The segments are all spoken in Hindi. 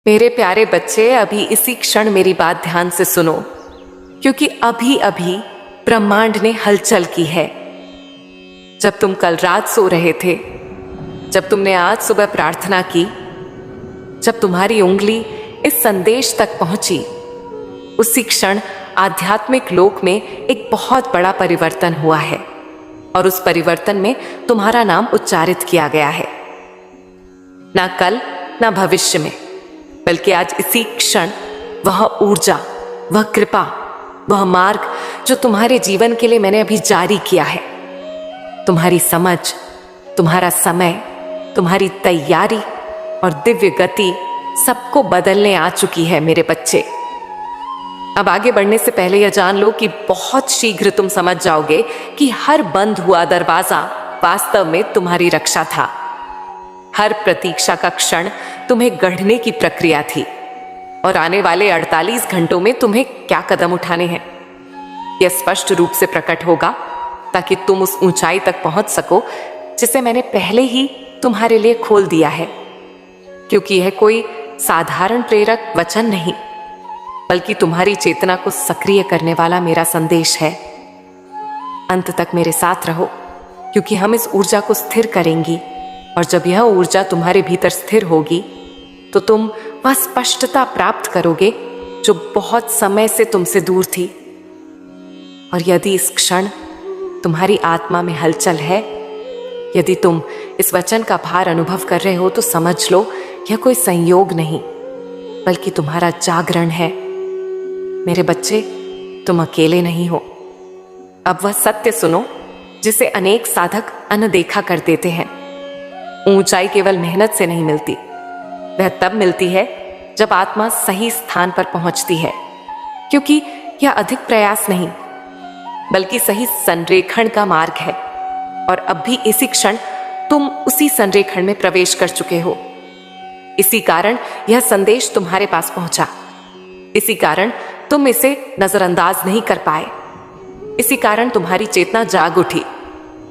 मेरे प्यारे बच्चे, अभी इसी क्षण मेरी बात ध्यान से सुनो, क्योंकि अभी अभी ब्रह्मांड ने हलचल की है। जब तुम कल रात सो रहे थे, जब तुमने आज सुबह प्रार्थना की, जब तुम्हारी उंगली इस संदेश तक पहुंची, उसी क्षण आध्यात्मिक लोक में एक बहुत बड़ा परिवर्तन हुआ है और उस परिवर्तन में तुम्हारा नाम उच्चारित किया गया है। ना कल ना भविष्य में, बल्कि आज इसी क्षण वह ऊर्जा, वह कृपा, वह मार्ग जो तुम्हारे जीवन के लिए मैंने अभी जारी किया है, तुम्हारी समझ, तुम्हारा समय, तुम्हारी तैयारी और दिव्य गति सबको बदलने आ चुकी है मेरे बच्चे। अब आगे बढ़ने से पहले यह जान लो कि बहुत शीघ्र तुम समझ जाओगे कि हर बंद हुआ दरवाजा वास्तव में तुम्हारी रक्षा था। हर प्रतीक्षा का क्षण तुम्हें गढ़ने की प्रक्रिया थी और आने वाले 48 घंटों में तुम्हें क्या कदम उठाने हैं, यह स्पष्ट रूप से प्रकट होगा ताकि तुम उस ऊंचाई तक पहुंच सको जिसे मैंने पहले ही तुम्हारे लिए खोल दिया है। क्योंकि यह कोई साधारण प्रेरक वचन नहीं, बल्कि तुम्हारी चेतना को सक्रिय करने वाला मेरा संदेश है। अंत तक मेरे साथ रहो, क्योंकि हम इस ऊर्जा को स्थिर करेंगी और जब यह ऊर्जा तुम्हारे भीतर स्थिर होगी तो तुम वह स्पष्टता प्राप्त करोगे जो बहुत समय से तुमसे दूर थी। और यदि इस क्षण तुम्हारी आत्मा में हलचल है, यदि तुम इस वचन का भार अनुभव कर रहे हो, तो समझ लो यह कोई संयोग नहीं, बल्कि तुम्हारा जागरण है। मेरे बच्चे, तुम अकेले नहीं हो। अब वह सत्य सुनो जिसे अनेक साधक अनदेखा कर देते हैं। ऊंचाई केवल मेहनत से नहीं मिलती, वह तब मिलती है जब आत्मा सही स्थान पर पहुंचती है, क्योंकि यह अधिक प्रयास नहीं बल्कि सही संरेखण का मार्ग है। और अब भी इसी क्षण तुम उसी संरेखण में प्रवेश कर चुके हो। इसी कारण यह संदेश तुम्हारे पास पहुंचा, इसी कारण तुम इसे नजरअंदाज नहीं कर पाए, इसी कारण तुम्हारी चेतना जाग उठी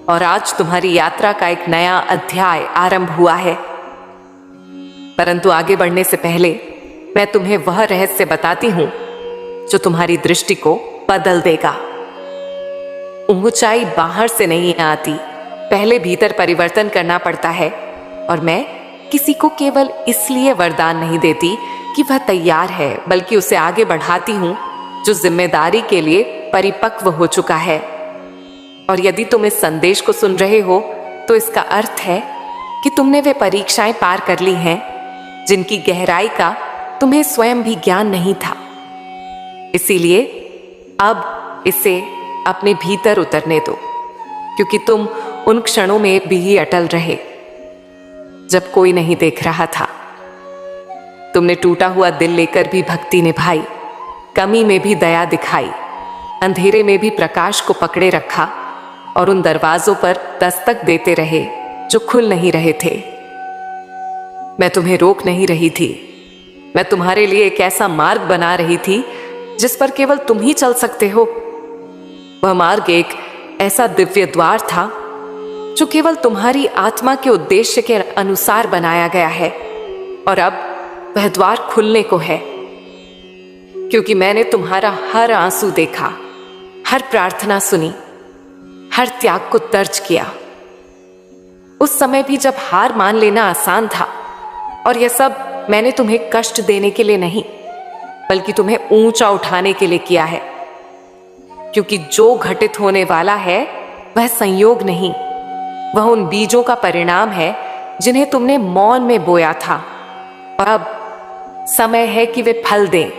और आज तुम्हारी यात्रा का एक नया अध्याय आरंभ हुआ है। परंतु आगे बढ़ने से पहले मैं तुम्हें वह रहस्य बताती हूं जो तुम्हारी दृष्टि को बदल देगा। ऊंचाई बाहर से नहीं आती, पहले भीतर परिवर्तन करना पड़ता है। और मैं किसी को केवल इसलिए वरदान नहीं देती कि वह तैयार है, बल्कि उसे आगे बढ़ाती हूं जो जिम्मेदारी के लिए परिपक्व हो चुका है। और यदि तुम इस संदेश को सुन रहे हो तो इसका अर्थ है कि तुमने वे परीक्षाएं पार कर ली हैं जिनकी गहराई का तुम्हें स्वयं भी ज्ञान नहीं था। इसीलिए अब इसे अपने भीतर उतरने दो, क्योंकि तुम उन क्षणों में भी अटल रहे जब कोई नहीं देख रहा था। तुमने टूटा हुआ दिल लेकर भी भक्ति निभाई, कमी में भी दया दिखाई, अंधेरे में भी प्रकाश को पकड़े रखा और उन दरवाजों पर दस्तक देते रहे जो खुल नहीं रहे थे। मैं तुम्हें रोक नहीं रही थी, मैं तुम्हारे लिए एक ऐसा मार्ग बना रही थी जिस पर केवल तुम ही चल सकते हो। वह मार्ग एक ऐसा दिव्य द्वार था जो केवल तुम्हारी आत्मा के उद्देश्य के अनुसार बनाया गया है। और अब वह द्वार खुलने को है, क्योंकि मैंने तुम्हारा हर आंसू देखा, हर प्रार्थना सुनी, हर त्याग को दर्ज किया। उस समय भी जब हार मान लेना आसान था। और यह सब मैंने तुम्हें कष्ट देने के लिए नहीं, बल्कि तुम्हें ऊंचा उठाने के लिए किया है। क्योंकि जो घटित होने वाला है वह संयोग नहीं, वह उन बीजों का परिणाम है जिन्हें तुमने मौन में बोया था। और अब समय है कि वे फल दें।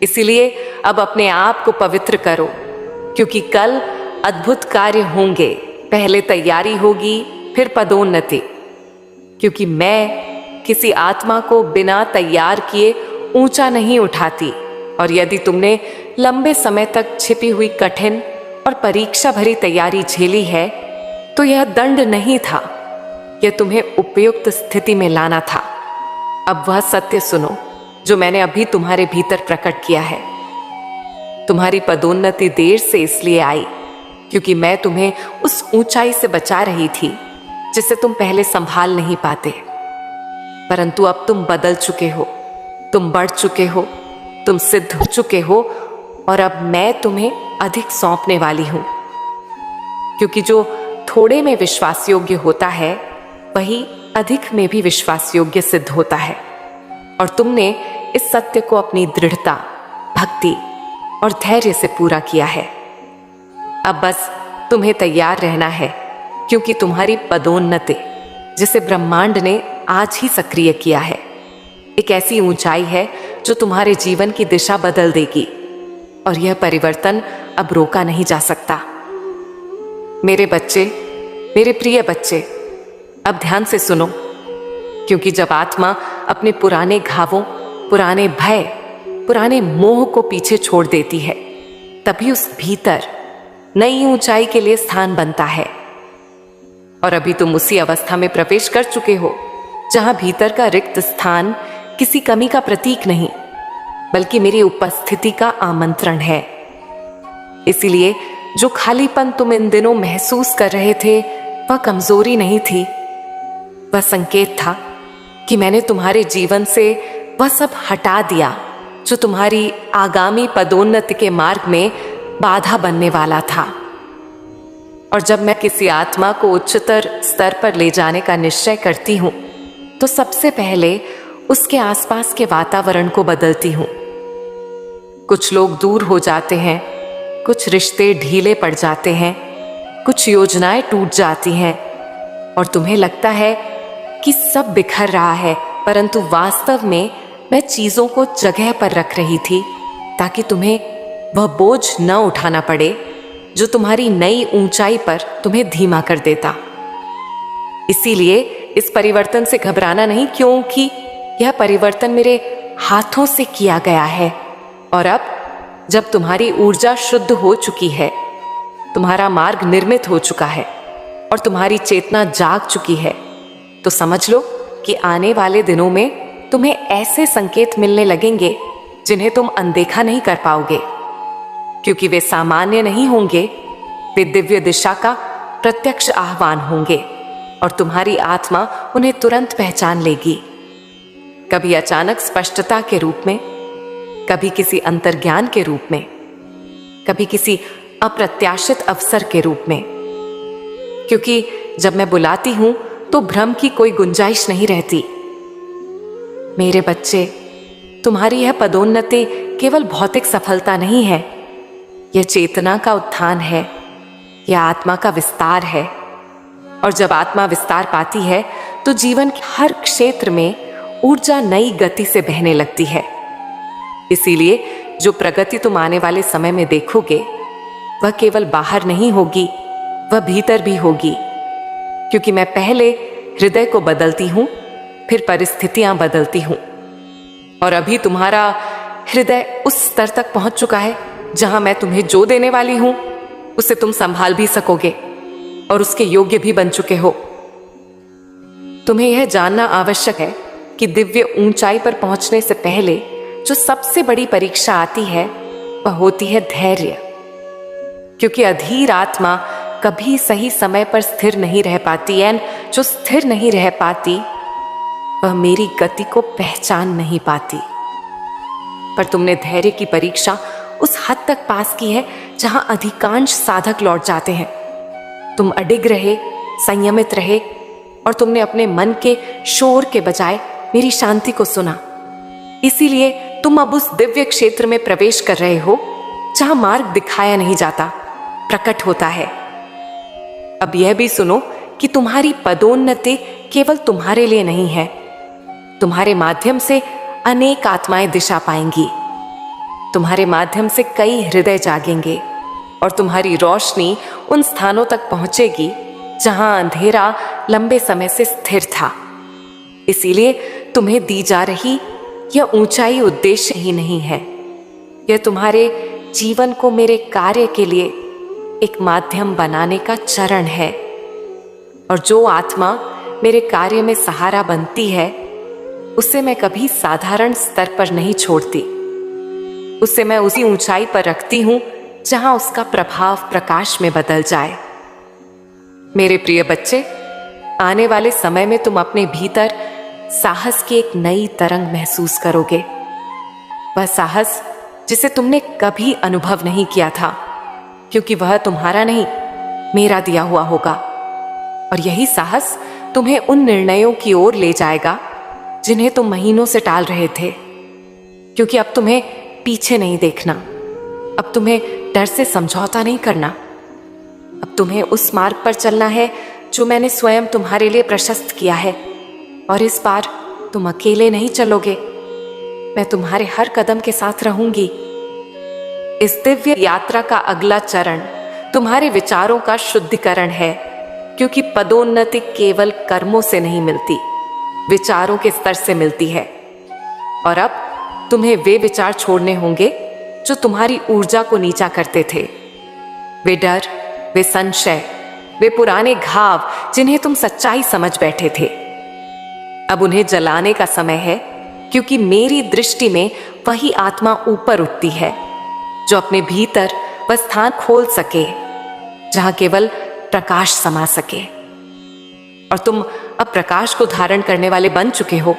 इसीलिए अब अपने आप को पवित्र करो, क्योंकि कल अद्भुत कार्य होंगे। पहले तैयारी होगी, फिर पदोन्नति। क्योंकि मैं किसी आत्मा को बिना तैयार किए ऊंचा नहीं उठाती। और यदि तुमने लंबे समय तक छिपी हुई कठिन और परीक्षा भरी तैयारी झेली है, तो यह दंड नहीं था, यह तुम्हें उपयुक्त स्थिति में लाना था। अब वह सत्य सुनो जो मैंने अभी तुम्हारे भीतर प्रकट किया है। तुम्हारी पदोन्नति देर से इसलिए आई क्योंकि मैं तुम्हें उस ऊंचाई से बचा रही थी जिसे तुम पहले संभाल नहीं पाते। परंतु अब तुम बदल चुके हो, तुम बढ़ चुके हो, तुम सिद्ध हो चुके हो, और अब मैं तुम्हें अधिक सौंपने वाली हूं। क्योंकि जो थोड़े में विश्वास योग्य होता है वही अधिक में भी विश्वास योग्य सिद्ध होता है। और तुमने इस सत्य को अपनी दृढ़ता, भक्ति और धैर्य से पूरा किया है। अब बस तुम्हें तैयार रहना है, क्योंकि तुम्हारी पदोन्नति, जिसे ब्रह्मांड ने आज ही सक्रिय किया है, एक ऐसी ऊंचाई है जो तुम्हारे जीवन की दिशा बदल देगी, और यह परिवर्तन अब रोका नहीं जा सकता। मेरे बच्चे, मेरे प्रिय बच्चे, अब ध्यान से सुनो, क्योंकि जब आत्मा अपने पुराने घावों, पुराने भय, पुराने मोह को पीछे छोड़ देती है, तभी उस भीतर नई ऊंचाई के लिए स्थान बनता है। और अभी तुम उसी अवस्था में प्रवेश कर चुके हो जहां भीतर का रिक्त स्थान किसी कमी का प्रतीक नहीं, बल्कि मेरी उपस्थिति का आमंत्रण है। इसीलिए जो खालीपन तुम इन दिनों महसूस कर रहे थे वह कमजोरी नहीं थी, वह संकेत था कि मैंने तुम्हारे जीवन से वह सब हटा दिया जो तुम्हारी आगामी पदोन्नति के मार्ग में बाधा बनने वाला था। और जब मैं किसी आत्मा को उच्चतर स्तर पर ले जाने का निश्चय करती हूं, तो सबसे पहले उसके आसपास के वातावरण को बदलती हूं। कुछ लोग दूर हो जाते हैं, कुछ रिश्ते ढीले पड़ जाते हैं, कुछ योजनाएं टूट जाती हैं, और तुम्हें लगता है कि सब बिखर रहा है, परंतु वास्तव में मैं चीजों को जगह पर रख रही थी ताकि तुम्हें वह बोझ न उठाना पड़े जो तुम्हारी नई ऊंचाई पर तुम्हें धीमा कर देता। इसीलिए इस परिवर्तन से घबराना नहीं, क्योंकि यह परिवर्तन मेरे हाथों से किया गया है। और अब जब तुम्हारी ऊर्जा शुद्ध हो चुकी है, तुम्हारा मार्ग निर्मित हो चुका है और तुम्हारी चेतना जाग चुकी है, तो समझ लो कि आने वाले दिनों में तुम्हें ऐसे संकेत मिलने लगेंगे जिन्हें तुम अनदेखा नहीं कर पाओगे, क्योंकि वे सामान्य नहीं होंगे, वे दिव्य दिशा का प्रत्यक्ष आह्वान होंगे और तुम्हारी आत्मा उन्हें तुरंत पहचान लेगी। कभी अचानक स्पष्टता के रूप में, कभी किसी अंतर्ज्ञान के रूप में, कभी किसी अप्रत्याशित अवसर के रूप में। क्योंकि जब मैं बुलाती हूं तो भ्रम की कोई गुंजाइश नहीं रहती। मेरे बच्चे, तुम्हारी यह पदोन्नति केवल भौतिक सफलता नहीं है, यह चेतना का उत्थान है, यह आत्मा का विस्तार है। और जब आत्मा विस्तार पाती है तो जीवन के हर क्षेत्र में ऊर्जा नई गति से बहने लगती है। इसीलिए जो प्रगति तुम आने वाले समय में देखोगे वह केवल बाहर नहीं होगी, वह भीतर भी होगी, क्योंकि मैं पहले हृदय को बदलती हूं, फिर परिस्थितियां बदलती हूं। और अभी तुम्हारा हृदय उस स्तर तक पहुंच चुका है जहां मैं तुम्हें जो देने वाली हूं उसे तुम संभाल भी सकोगे और उसके योग्य भी बन चुके हो। तुम्हें यह जानना आवश्यक है कि दिव्य ऊंचाई पर पहुंचने से पहले जो सबसे बड़ी परीक्षा आती है वह होती है धैर्य। क्योंकि अधीर आत्मा कभी सही समय पर स्थिर नहीं रह पाती, एंड जो स्थिर नहीं रह पाती वह मेरी गति को पहचान नहीं पाती। पर तुमने धैर्य की परीक्षा उस हद तक पास की है जहां अधिकांश साधक लौट जाते हैं। तुम अडिग रहे, संयमित रहे, और तुमने अपने मन के शोर के बजाय मेरी शांति को सुना। इसीलिए तुम अब उस दिव्य क्षेत्र में प्रवेश कर रहे हो जहां मार्ग दिखाया नहीं जाता, प्रकट होता है। अब यह भी सुनो कि तुम्हारी पदोन्नति केवल तुम्हारे लिए नहीं है, तुम्हारे माध्यम से अनेक आत्माएं दिशा पाएंगी, तुम्हारे माध्यम से कई हृदय जागेंगे और तुम्हारी रोशनी उन स्थानों तक पहुंचेगी जहां अंधेरा लंबे समय से स्थिर था। इसीलिए तुम्हें दी जा रही यह ऊंचाई उद्देश्य ही नहीं है, यह तुम्हारे जीवन को मेरे कार्य के लिए एक माध्यम बनाने का चरण है। और जो आत्मा मेरे कार्य में सहारा बनती है उसे मैं कभी साधारण स्तर पर नहीं छोड़ती, उसे मैं उसी ऊंचाई पर रखती हूं जहां उसका प्रभाव प्रकाश में बदल जाए। मेरे प्रिय बच्चे, आने वाले समय में तुम अपने भीतर साहस की एक नई तरंग महसूस करोगे। वह साहस जिसे तुमने कभी अनुभव नहीं किया था, क्योंकि वह तुम्हारा नहीं, मेरा दिया हुआ होगा। और यही साहस तुम्हें उन निर्णयों की ओर ले जाएगा जिन्हें तुम महीनों से टाल रहे थे, क्योंकि अब तुम्हें पीछे नहीं देखना, अब तुम्हें डर से समझौता नहीं करना, अब तुम्हें उस मार्ग पर चलना है जो मैंने स्वयं तुम्हारे लिए प्रशस्त किया है। और इस बार तुम अकेले नहीं चलोगे, मैं तुम्हारे हर कदम के साथ रहूंगी। इस दिव्य यात्रा का अगला चरण तुम्हारे विचारों का शुद्धिकरण है, क्योंकि पदोन्नति केवल कर्मों से नहीं मिलती, विचारों के स्तर से मिलती है। और अब तुम्हें वे विचार छोड़ने होंगे जो तुम्हारी ऊर्जा को नीचा करते थे, वे डर, वे संशय, वे पुराने घाव जिन्हें तुम सच्चाई समझ बैठे थे। अब उन्हें जलाने का समय है, क्योंकि मेरी दृष्टि में वही आत्मा ऊपर उठती है जो अपने भीतर वह स्थान खोल सके जहां केवल प्रकाश समा सके। और तुम अब प्रकाश को धारण करने वाले बन चुके हो।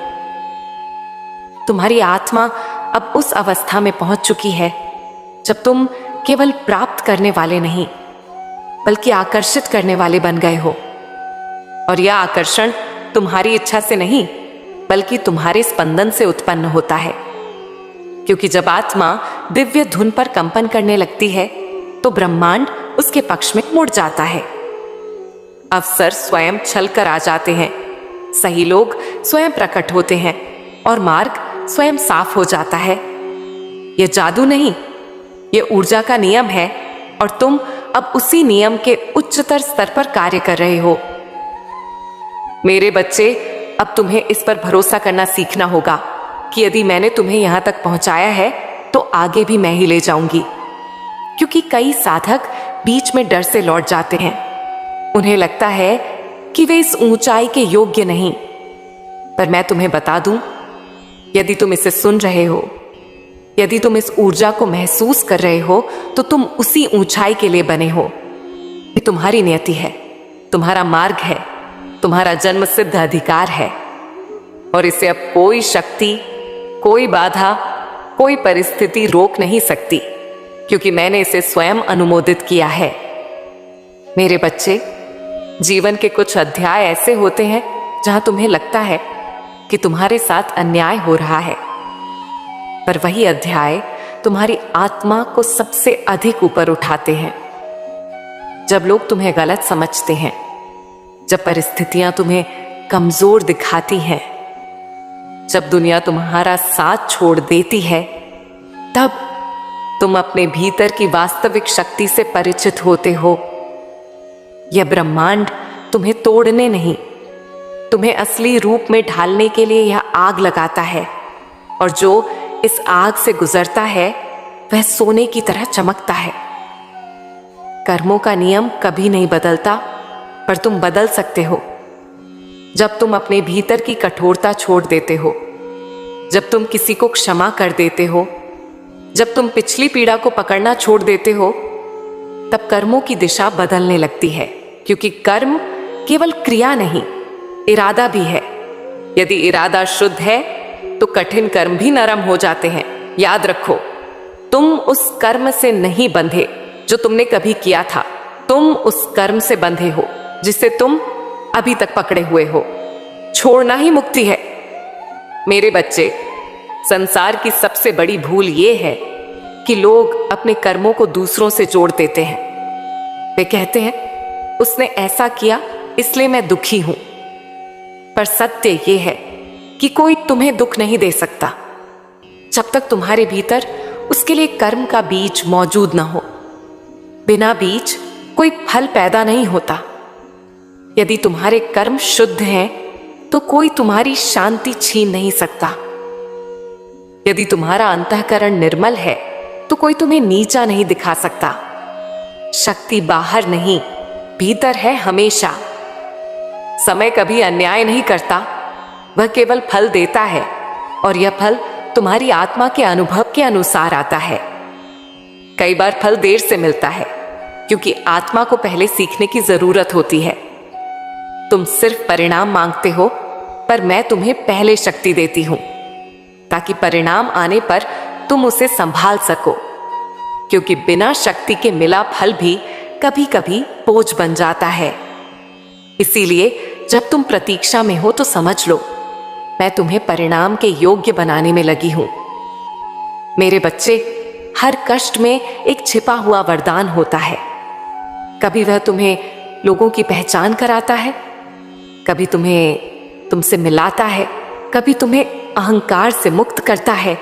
तुम्हारी आत्मा अब उस अवस्था में पहुंच चुकी है जब तुम केवल प्राप्त करने वाले नहीं, बल्कि आकर्षित करने वाले बन गए हो। और यह आकर्षण तुम्हारी इच्छा से नहीं, बल्कि तुम्हारे स्पंदन से उत्पन्न होता है, क्योंकि जब आत्मा दिव्य धुन पर कंपन करने लगती है तो ब्रह्मांड उसके पक्ष में मुड़ जाता है। अवसर स्वयं छलकर आ जाते हैं, सही लोग स्वयं प्रकट होते हैं और मार्ग स्वयं साफ हो जाता है। यह जादू नहीं, यह ऊर्जा का नियम है और तुम अब उसी नियम के उच्चतर स्तर पर कार्य कर रहे हो। मेरे बच्चे, अब तुम्हें इस पर भरोसा करना सीखना होगा कि यदि मैंने तुम्हें यहां तक पहुंचाया है तो आगे भी मैं ही ले जाऊंगी। क्योंकि कई साधक बीच में डर से लौट जाते हैं। उन्हें लगता है कि वे इस ऊंचाई के योग्य नहीं। पर मैं तुम्हें बता दूं, यदि तुम इसे सुन रहे हो, यदि तुम इस ऊर्जा को महसूस कर रहे हो, तो तुम उसी ऊंचाई के लिए बने हो। ये तुम्हारी नियति है, तुम्हारा मार्ग है, तुम्हारा जन्म सिद्ध अधिकार है। और इसे अब कोई शक्ति, कोई बाधा, कोई परिस्थिति रोक नहीं सकती, क्योंकि मैंने इसे स्वयं अनुमोदित किया है। मेरे बच्चे, जीवन के कुछ अध्याय ऐसे होते हैं जहां तुम्हें लगता है कि तुम्हारे साथ अन्याय हो रहा है, पर वही अध्याय तुम्हारी आत्मा को सबसे अधिक ऊपर उठाते हैं। जब लोग तुम्हें गलत समझते हैं, जब परिस्थितियां तुम्हें कमजोर दिखाती हैं, जब दुनिया तुम्हारा साथ छोड़ देती है, तब तुम अपने भीतर की वास्तविक शक्ति से परिचित होते हो। यह ब्रह्मांड तुम्हें तोड़ने नहीं, तुम्हें असली रूप में ढालने के लिए यह आग लगाता है। और जो इस आग से गुजरता है वह सोने की तरह चमकता है। कर्मों का नियम कभी नहीं बदलता, पर तुम बदल सकते हो जब तुम अपने भीतर की कठोरता छोड़ देते हो, जब तुम किसी को क्षमा कर देते हो, जब तुम पिछली पीड़ा को पकड़ना छोड़ देते हो, तब कर्मों की दिशा बदलने लगती है। क्योंकि कर्म केवल क्रिया नहीं, इरादा भी है। यदि इरादा शुद्ध है तो कठिन कर्म भी नरम हो जाते हैं। याद रखो, तुम उस कर्म से नहीं बंधे जो तुमने कभी किया था, तुम उस कर्म से बंधे हो जिसे तुम अभी तक पकड़े हुए हो। छोड़ना ही मुक्ति है। मेरे बच्चे, संसार की सबसे बड़ी भूल यह है कि लोग अपने कर्मों को दूसरों से जोड़ देते हैं। वे कहते हैं, उसने ऐसा किया इसलिए मैं दुखी हूं। पर सत्य यह है कि कोई तुम्हें दुख नहीं दे सकता जब तक तुम्हारे भीतर उसके लिए कर्म का बीज मौजूद ना हो। बिना बीज कोई फल पैदा नहीं होता। यदि तुम्हारे कर्म शुद्ध हैं तो कोई तुम्हारी शांति छीन नहीं सकता। यदि तुम्हारा अंतःकरण निर्मल है तो कोई तुम्हें नीचा नहीं दिखा सकता। शक्ति बाहर नहीं, भीतर है हमेशा। समय कभी अन्याय नहीं करता, वह केवल फल देता है और यह फल तुम्हारी आत्मा के अनुभव के अनुसार आता है। कई बार फल देर से मिलता है क्योंकि आत्मा को पहले सीखने की जरूरत होती है। तुम सिर्फ परिणाम मांगते हो, पर मैं तुम्हें पहले शक्ति देती हूं ताकि परिणाम आने पर तुम उसे संभाल सको, क्योंकि बिना शक्ति के मिला फल भी कभी कभी बोझ बन जाता है। इसीलिए जब तुम प्रतीक्षा में हो तो समझ लो, मैं तुम्हें परिणाम के योग्य बनाने में लगी हूं। मेरे बच्चे, हर कष्ट में एक छिपा हुआ वरदान होता है। कभी वह तुम्हें लोगों की पहचान कराता है, कभी तुम्हें तुमसे मिलाता है, कभी तुम्हें अहंकार से मुक्त करता है,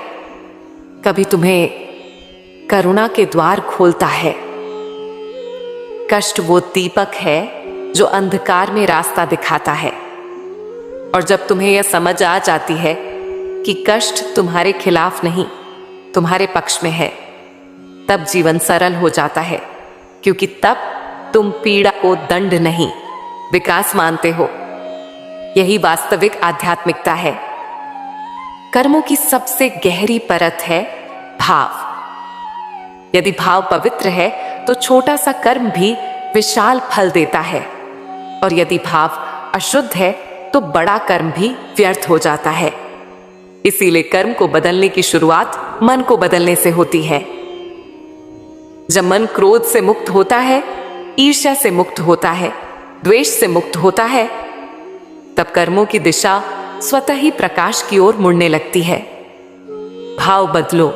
कभी तुम्हें करुणा के द्वार खोलता है। कष्ट वो दीपक है जो अंधकार में रास्ता दिखाता है। और जब तुम्हें यह समझ आ जाती है कि कष्ट तुम्हारे खिलाफ नहीं, तुम्हारे पक्ष में है, तब जीवन सरल हो जाता है, क्योंकि तब तुम पीड़ा को दंड नहीं, विकास मानते हो। यही वास्तविक आध्यात्मिकता है। कर्मों की सबसे गहरी परत है भाव। यदि भाव पवित्र है तो छोटा सा कर्म भी विशाल फल देता है, और यदि भाव अशुद्ध है तो बड़ा कर्म भी व्यर्थ हो जाता है। इसीलिए कर्म को बदलने की शुरुआत मन को बदलने से होती है। जब मन क्रोध से मुक्त होता है, ईर्ष्या से मुक्त होता है, द्वेष से मुक्त होता है, तब कर्मों की दिशा स्वतः ही प्रकाश की ओर मुड़ने लगती है। भाव बदलो,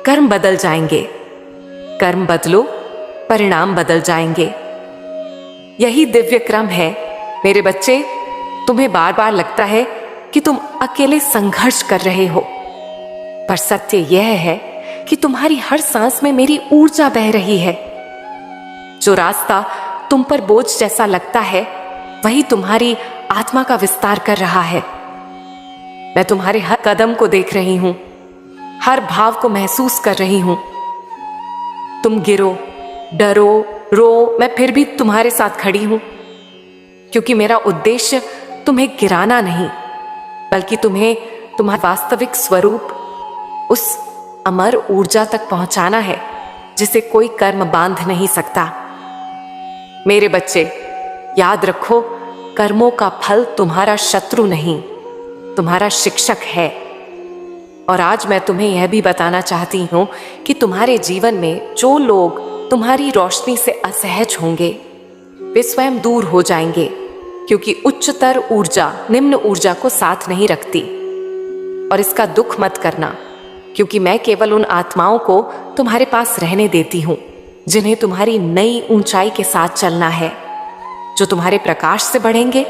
कर्म बदल जाएंगे। कर्म बदलो, परिणाम बदल जाएंगे। यही दिव्य क्रम है। मेरे बच्चे, तुम्हें बार बार लगता है कि तुम अकेले संघर्ष कर रहे हो, पर सत्य यह है कि तुम्हारी हर सांस में मेरी ऊर्जा बह रही है। जो रास्ता तुम पर बोझ जैसा लगता है, वही तुम्हारी आत्मा का विस्तार कर रहा है। मैं तुम्हारे हर कदम को देख रही हूं, हर भाव को महसूस कर रही हूं। तुम गिरो, डरो, रो, मैं फिर भी तुम्हारे साथ खड़ी हूं, क्योंकि मेरा उद्देश्य तुम्हें गिराना नहीं, बल्कि तुम्हें तुम्हारा वास्तविक स्वरूप, उस अमर ऊर्जा तक पहुंचाना है जिसे कोई कर्म बांध नहीं सकता। मेरे बच्चे, याद रखो, कर्मों का फल तुम्हारा शत्रु नहीं, तुम्हारा शिक्षक है। और आज मैं तुम्हें यह भी बताना चाहती हूं कि तुम्हारे जीवन में जो लोग तुम्हारी रोशनी से असहज होंगे, वे स्वयं दूर हो जाएंगे, क्योंकि उच्चतर ऊर्जा निम्न ऊर्जा को साथ नहीं रखती। और इसका दुख मत करना, क्योंकि मैं केवल उन आत्माओं को तुम्हारे पास रहने देती हूं जिन्हें तुम्हारी नई ऊंचाई के साथ चलना है, जो तुम्हारे प्रकाश से बढ़ेंगे,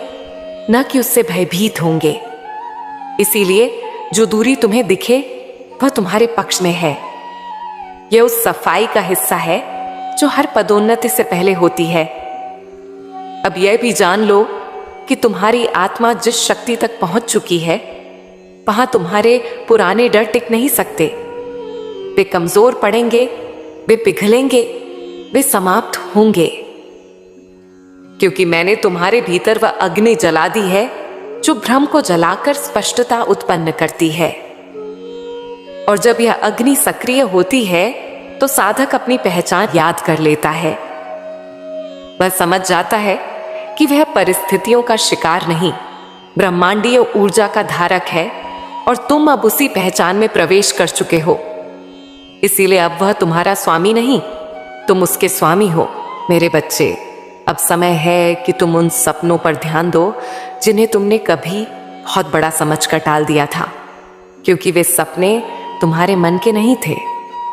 न कि उससे भयभीत होंगे। इसीलिए जो दूरी तुम्हें दिखे वह तुम्हारे पक्ष में है। यह उस सफाई का हिस्सा है जो हर पदोन्नति से पहले होती है। अब यह भी जान लो कि तुम्हारी आत्मा जिस शक्ति तक पहुंच चुकी है, वहां तुम्हारे पुराने डर टिक नहीं सकते। वे कमजोर पड़ेंगे, वे पिघलेंगे, वे समाप्त होंगे, क्योंकि मैंने तुम्हारे भीतर वह अग्नि जला दी है जो भ्रम को जलाकर स्पष्टता उत्पन्न करती है। और जब यह अग्नि सक्रिय होती है तो साधक अपनी पहचान याद कर लेता है। वह समझ जाता है कि वह परिस्थितियों का शिकार नहीं, ब्रह्मांडीय ऊर्जा का धारक है, और तुम अब उसी पहचान में प्रवेश कर चुके हो। इसीलिए अब वह तुम्हारा स्वामी नहीं, तुम उसके स्वामी हो। मेरे बच्चे, अब समय है कि तुम उन सपनों पर ध्यान दो जिन्हें तुमने कभी बहुत बड़ा समझकर टाल दिया था, क्योंकि वे सपने तुम्हारे मन के नहीं थे,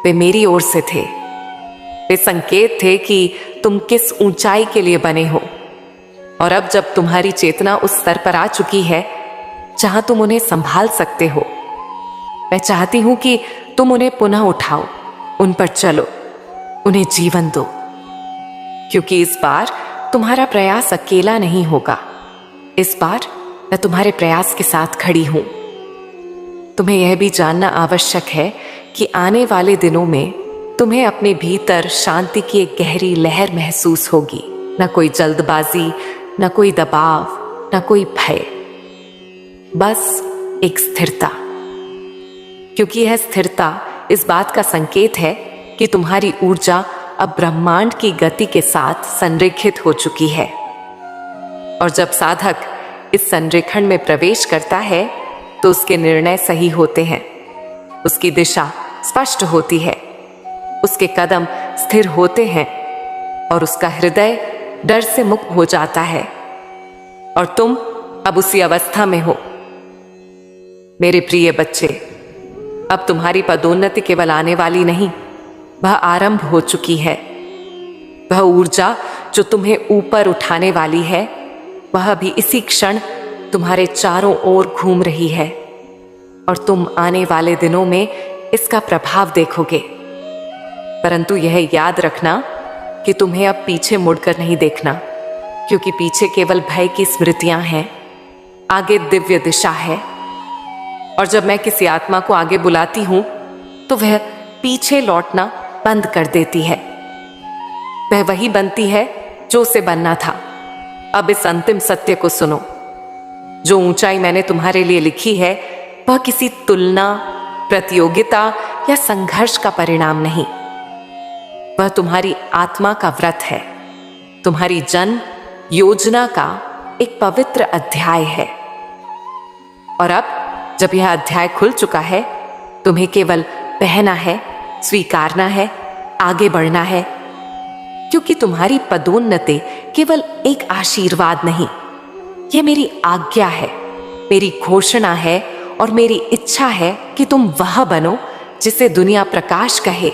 वे मेरी ओर से थे। वे संकेत थे कि तुम किस ऊंचाई के लिए बने हो। और अब जब तुम्हारी चेतना उस स्तर पर आ चुकी है जहां तुम उन्हें संभाल सकते हो, मैं चाहती हूं कि तुम उन्हें पुनः उठाओ, उन पर चलो, उन्हें जीवन दो, क्योंकि इस बार तुम्हारा प्रयास अकेला नहीं होगा। इस बार मैं तुम्हारे प्रयास के साथ खड़ी हूं। तुम्हें यह भी जानना आवश्यक है कि आने वाले दिनों में तुम्हें अपने भीतर शांति की एक गहरी लहर महसूस होगी। न कोई जल्दबाजी, न कोई दबाव, न कोई भय, बस एक स्थिरता। क्योंकि यह स्थिरता इस बात का संकेत है कि तुम्हारी ऊर्जा अब ब्रह्मांड की गति के साथ संरेखित हो चुकी है। और जब साधक इस संरेखण में प्रवेश करता है तो उसके निर्णय सही होते हैं, उसकी दिशा स्पष्ट होती है, उसके कदम स्थिर होते हैं और उसका हृदय डर से मुक्त हो जाता है। और तुम अब उसी अवस्था में हो। मेरे प्रिय बच्चे, अब तुम्हारी पदोन्नति केवल आने वाली नहीं, वह आरंभ हो चुकी है। वह ऊर्जा जो तुम्हें ऊपर उठाने वाली है, वह भी इसी क्षण तुम्हारे चारों ओर घूम रही है और तुम आने वाले दिनों में इसका प्रभाव देखोगे। परंतु यह याद रखना कि तुम्हें अब पीछे मुड़कर नहीं देखना, क्योंकि पीछे केवल भय की स्मृतियां हैं, आगे दिव्य दिशा है। और जब मैं किसी आत्मा को आगे बुलाती हूं तो वह पीछे लौटना बंद कर देती है। वह वही बनती है जो उसे बनना था। अब इस अंतिम सत्य को सुनो, जो ऊंचाई मैंने तुम्हारे लिए लिखी है वह किसी तुलना, प्रतियोगिता या संघर्ष का परिणाम नहीं। वह तुम्हारी आत्मा का व्रत है, तुम्हारी जन्म योजना का एक पवित्र अध्याय है। और अब जब यह अध्याय खुल चुका है, तुम्हें केवल बहना है, स्वीकारना है, आगे बढ़ना है, क्योंकि तुम्हारी पदोन्नति केवल एक आशीर्वाद नहीं, यह मेरी आज्ञा है, मेरी घोषणा है और मेरी इच्छा है कि तुम वह बनो जिसे दुनिया प्रकाश कहे।